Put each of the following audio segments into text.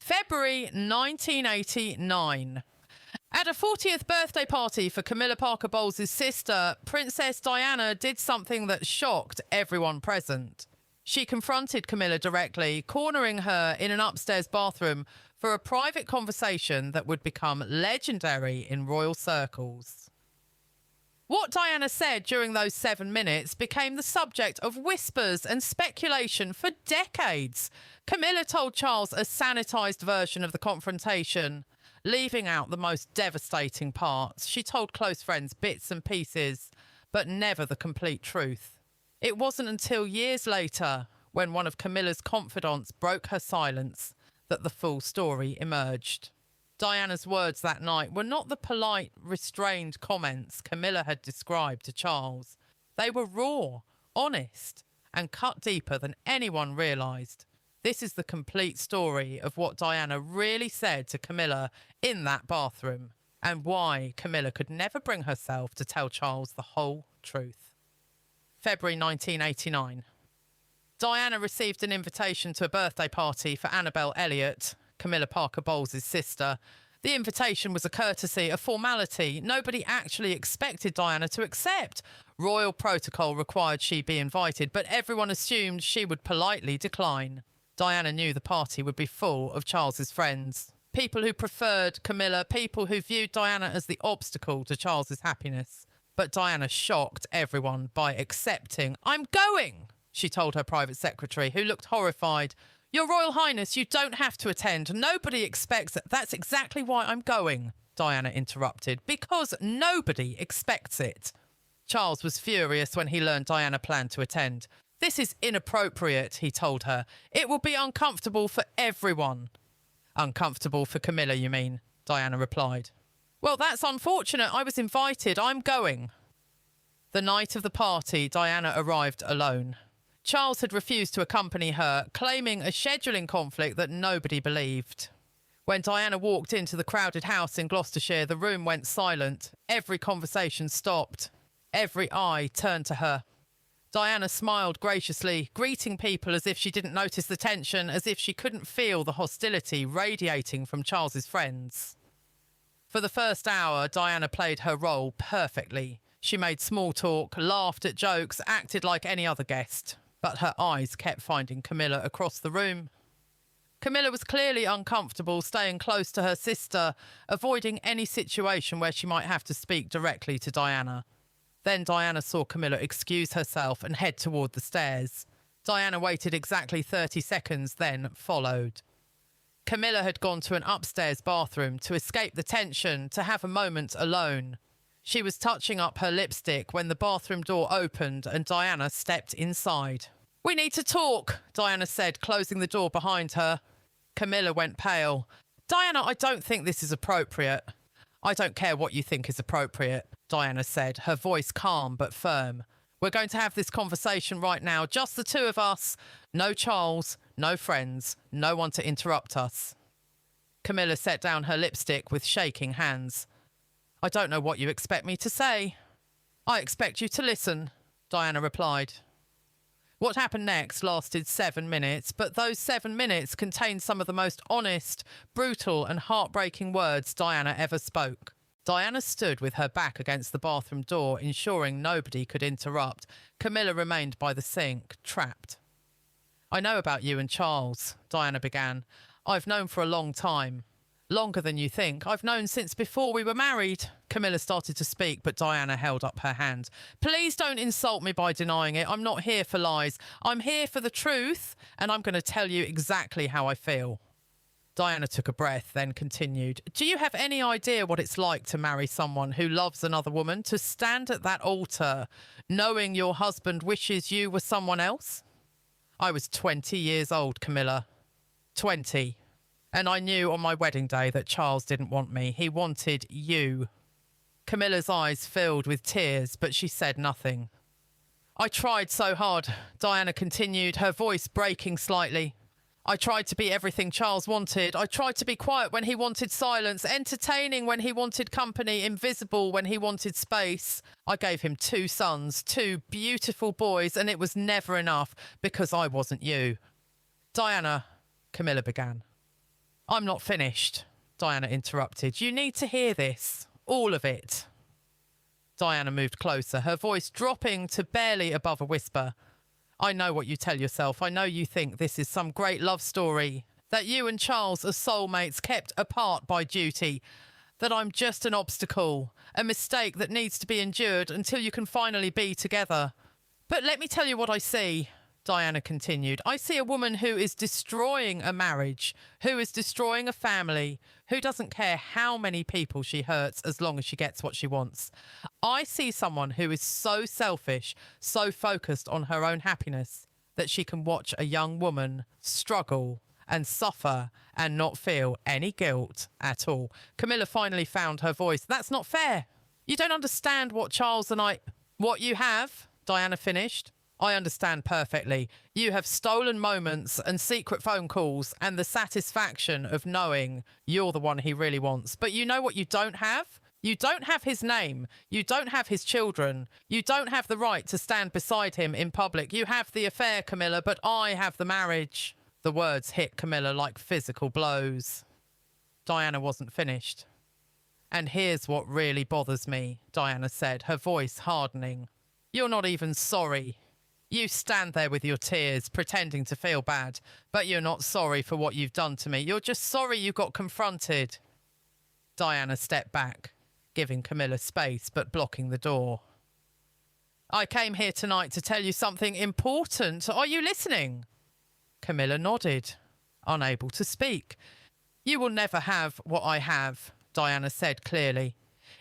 February 1989. At a 40th birthday party for Camilla Parker Bowles' sister, Princess Diana did something that shocked everyone present. She confronted Camilla directly, cornering her in an upstairs bathroom for a private conversation that would become legendary in royal circles. What Diana said during those 7 minutes became the subject of whispers and speculation for decades. Camilla told Charles a sanitized version of the confrontation, leaving out the most devastating parts. She told close friends bits and pieces, but never the complete truth. It wasn't until years later, when one of Camilla's confidants broke her silence, that the full story emerged. Diana's words that night were not the polite, restrained comments Camilla had described to Charles. They were raw, honest, and cut deeper than anyone realised. This is the complete story of what Diana really said to Camilla in that bathroom, and why Camilla could never bring herself to tell Charles the whole truth. February 1989. Diana received an invitation to a birthday party for Annabelle Elliott, Camilla Parker Bowles' sister. The invitation was a courtesy, a formality. Nobody actually expected Diana to accept. Royal protocol required she be invited, but everyone assumed she would politely decline. Diana knew the party would be full of Charles's friends. People who preferred Camilla, people who viewed Diana as the obstacle to Charles's happiness. But Diana shocked everyone by accepting. "I'm going," she told her private secretary, who looked horrified. "Your Royal Highness, you don't have to attend. Nobody expects it." "That's exactly why I'm going," Diana interrupted. "Because nobody expects it." Charles was furious when he learned Diana planned to attend. "This is inappropriate," he told her. "It will be uncomfortable for everyone." "Uncomfortable for Camilla, you mean?" Diana replied. "Well, that's unfortunate. I was invited. I'm going." The night of the party, Diana arrived alone. Charles had refused to accompany her, claiming a scheduling conflict that nobody believed. When Diana walked into the crowded house in Gloucestershire, the room went silent. Every conversation stopped. Every eye turned to her. Diana smiled graciously, greeting people as if she didn't notice the tension, as if she couldn't feel the hostility radiating from Charles's friends. For the first hour, Diana played her role perfectly. She made small talk, laughed at jokes, acted like any other guest. But her eyes kept finding Camilla across the room. Camilla was clearly uncomfortable, staying close to her sister, avoiding any situation where she might have to speak directly to Diana. Then Diana saw Camilla excuse herself and head toward the stairs. Diana waited exactly 30 seconds, then followed. Camilla had gone to an upstairs bathroom to escape the tension, to have a moment alone. She was touching up her lipstick when the bathroom door opened and Diana stepped inside. "We need to talk," Diana said, closing the door behind her. Camilla went pale. "Diana, I don't think this is appropriate." "I don't care what you think is appropriate," Diana said, her voice calm but firm. "We're going to have this conversation right now, just the two of us. No Charles, no friends, no one to interrupt us." Camilla set down her lipstick with shaking hands. "I don't know what you expect me to say." "I expect you to listen," Diana replied. What happened next lasted 7 minutes, but those 7 minutes contained some of the most honest, brutal and heartbreaking words Diana ever spoke. Diana stood with her back against the bathroom door, ensuring nobody could interrupt. Camilla remained by the sink, trapped. "I know about you and Charles," Diana began. "I've known for a long time. Longer than you think. I've known since before we were married." Camilla started to speak, but Diana held up her hand. "Please don't insult me by denying it. I'm not here for lies. I'm here for the truth, and I'm going to tell you exactly how I feel." Diana took a breath, then continued. "Do you have any idea what it's like to marry someone who loves another woman, to stand at that altar, knowing your husband wishes you were someone else?" "I was 20 years old, Camilla. 20. And I knew on my wedding day that Charles didn't want me. He wanted you." Camilla's eyes filled with tears, but she said nothing. "I tried so hard," Diana continued, her voice breaking slightly. "I tried to be everything Charles wanted. I tried to be quiet when he wanted silence, entertaining when he wanted company, invisible when he wanted space. I gave him 2 sons, 2 beautiful boys, and it was never enough because I wasn't you." "Diana," Camilla began. I'm not finished, Diana interrupted. You need to hear this. All of it. Diana moved closer, her voice dropping to barely above a whisper. I know what you tell yourself. I know you think this is some great love story, that you and Charles are soulmates kept apart by duty, that I'm just an obstacle, a mistake that needs to be endured until you can finally be together. But let me tell you what I see, Diana continued. I see a woman who is destroying a marriage, who is destroying a family, who doesn't care how many people she hurts as long as she gets what she wants. I see someone who is so selfish, so focused on her own happiness, that she can watch a young woman struggle and suffer and not feel any guilt at all. Camilla finally found her voice. That's not fair. You don't understand what Charles and I... What you have, Diana finished. I understand perfectly. You have stolen moments and secret phone calls and the satisfaction of knowing you're the one he really wants. But you know what you don't have? You don't have his name. You don't have his children. You don't have the right to stand beside him in public. You have the affair, Camilla, but I have the marriage. The words hit Camilla like physical blows. Diana wasn't finished. And here's what really bothers me, Diana said, her voice hardening. You're not even sorry. You stand there with your tears, pretending to feel bad, but you're not sorry for what you've done to me. You're just sorry you got confronted. Diana stepped back, giving Camilla space, but blocking the door. I came here tonight to tell you something important. Are you listening? Camilla nodded, unable to speak. You will never have what I have, Diana said clearly.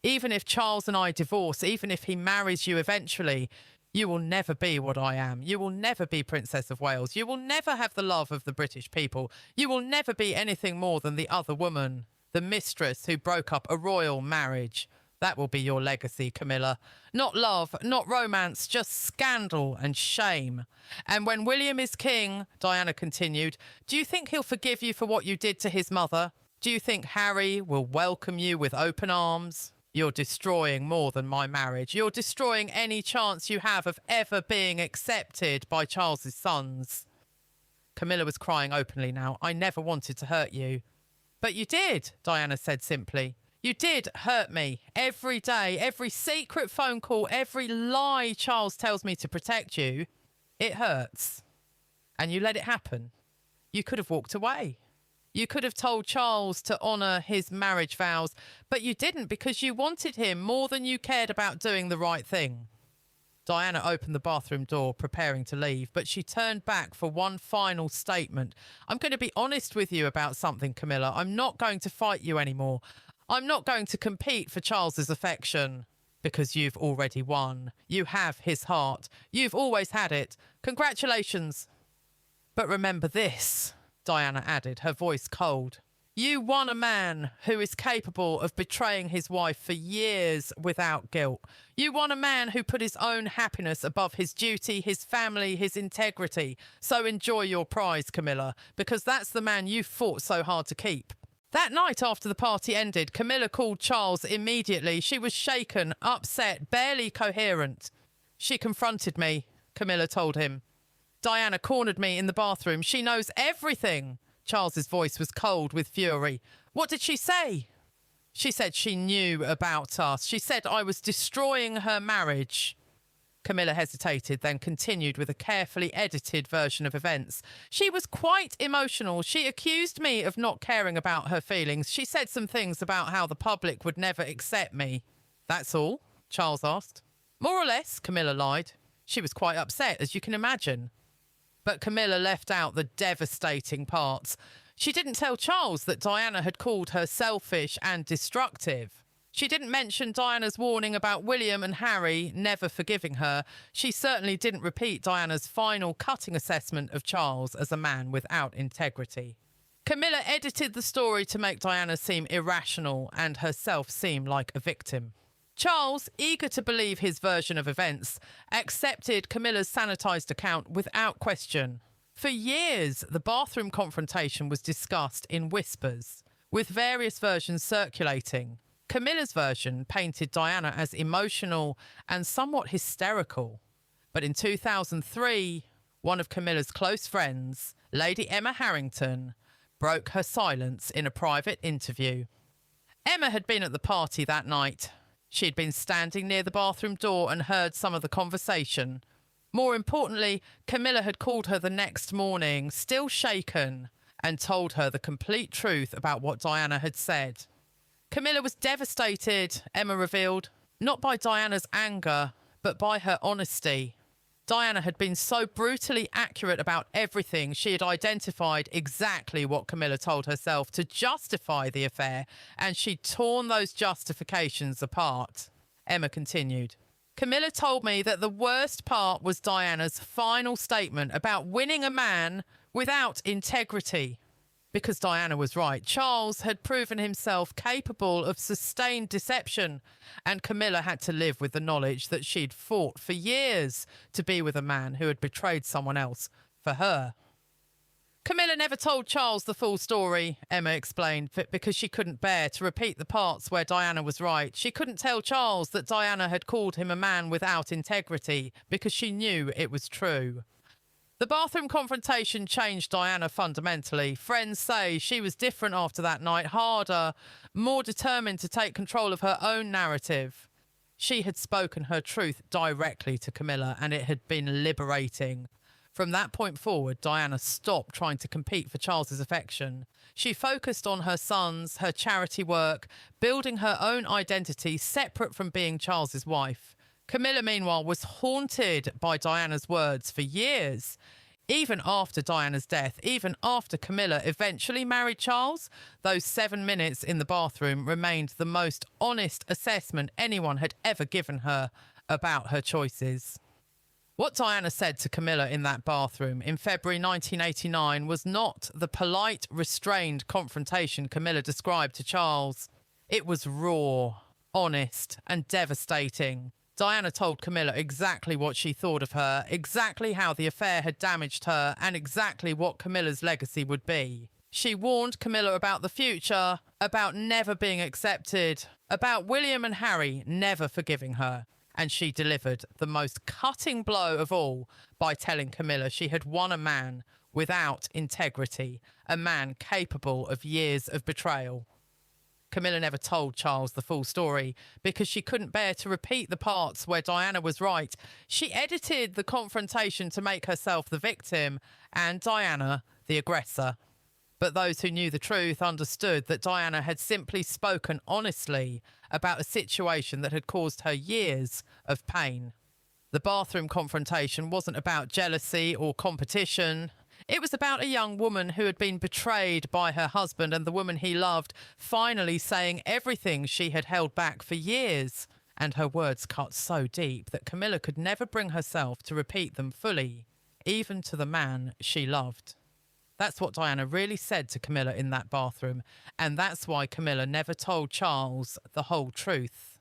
Even if Charles and I divorce, even if he marries you eventually, you will never be what I am. You will never be Princess of Wales. You will never have the love of the British people. You will never be anything more than the other woman, the mistress who broke up a royal marriage. That will be your legacy, Camilla. Not love, not romance, just scandal and shame. And when William is king, Diana continued, do you think he'll forgive you for what you did to his mother? Do you think Harry will welcome you with open arms? You're destroying more than my marriage. You're destroying any chance you have of ever being accepted by Charles's sons. Camilla was crying openly now. I never wanted to hurt you. But you did, Diana said simply. You did hurt me every day, every secret phone call, every lie Charles tells me to protect you. It hurts. And you let it happen. You could have walked away. You could have told Charles to honour his marriage vows, but you didn't because you wanted him more than you cared about doing the right thing. Diana opened the bathroom door, preparing to leave, but she turned back for one final statement. I'm going to be honest with you about something, Camilla. I'm not going to fight you anymore. I'm not going to compete for Charles's affection because you've already won. You have his heart. You've always had it. Congratulations. But remember this, Diana added, her voice cold. You won a man who is capable of betraying his wife for years without guilt. You won a man who put his own happiness above his duty, his family, his integrity. So enjoy your prize, Camilla, because that's the man you fought so hard to keep. That night after the party ended, Camilla called Charles immediately. She was shaken, upset, barely coherent. She confronted me, Camilla told him. Diana cornered me in the bathroom. She knows everything. Charles's voice was cold with fury. What did she say? She said she knew about us. She said I was destroying her marriage. Camilla hesitated, then continued with a carefully edited version of events. She was quite emotional. She accused me of not caring about her feelings. She said some things about how the public would never accept me. That's all? Charles asked. More or less, Camilla lied. She was quite upset, as you can imagine. But Camilla left out the devastating parts. She didn't tell Charles that Diana had called her selfish and destructive. She didn't mention Diana's warning about William and Harry never forgiving her. She certainly didn't repeat Diana's final cutting assessment of Charles as a man without integrity. Camilla edited the story to make Diana seem irrational and herself seem like a victim. Charles, eager to believe his version of events, accepted Camilla's sanitized account without question. For years, the bathroom confrontation was discussed in whispers, with various versions circulating. Camilla's version painted Diana as emotional and somewhat hysterical. But in 2003, one of Camilla's close friends, Lady Emma Harrington, broke her silence in a private interview. Emma had been at the party that night. She had been standing near the bathroom door and heard some of the conversation. More importantly, Camilla had called her the next morning, still shaken, and told her the complete truth about what Diana had said. Camilla was devastated, Emma revealed, not by Diana's anger, but by her honesty. Diana had been so brutally accurate about everything. She had identified exactly what Camilla told herself to justify the affair, and she'd torn those justifications apart. Emma continued. Camilla told me that the worst part was Diana's final statement about winning a man without integrity. Because Diana was right, Charles had proven himself capable of sustained deception, and Camilla had to live with the knowledge that she'd fought for years to be with a man who had betrayed someone else for her. Camilla never told Charles the full story, Emma explained, because she couldn't bear to repeat the parts where Diana was right. She couldn't tell Charles that Diana had called him a man without integrity, because she knew it was true. The bathroom confrontation changed Diana fundamentally. Friends say she was different after that night, harder, more determined to take control of her own narrative. She had spoken her truth directly to Camilla, and it had been liberating. From that point forward, Diana stopped trying to compete for Charles's affection. She focused on her sons, her charity work, building her own identity separate from being Charles's wife. Camilla, meanwhile, was haunted by Diana's words for years. Even after Diana's death, even after Camilla eventually married Charles, those 7 minutes in the bathroom remained the most honest assessment anyone had ever given her about her choices. What Diana said to Camilla in that bathroom in February 1989 was not the polite, restrained confrontation Camilla described to Charles. It was raw, honest, and devastating. Diana told Camilla exactly what she thought of her, exactly how the affair had damaged her, and exactly what Camilla's legacy would be. She warned Camilla about the future, about never being accepted, about William and Harry never forgiving her. And she delivered the most cutting blow of all by telling Camilla she had won a man without integrity, a man capable of years of betrayal. Camilla never told Charles the full story because she couldn't bear to repeat the parts where Diana was right. She edited the confrontation to make herself the victim and Diana the aggressor. But those who knew the truth understood that Diana had simply spoken honestly about a situation that had caused her years of pain. The bathroom confrontation wasn't about jealousy or competition. It was about a young woman who had been betrayed by her husband and the woman he loved finally saying everything she had held back for years. And her words cut so deep that Camilla could never bring herself to repeat them fully, even to the man she loved. That's what Diana really said to Camilla in that bathroom, and that's why Camilla never told Charles the whole truth.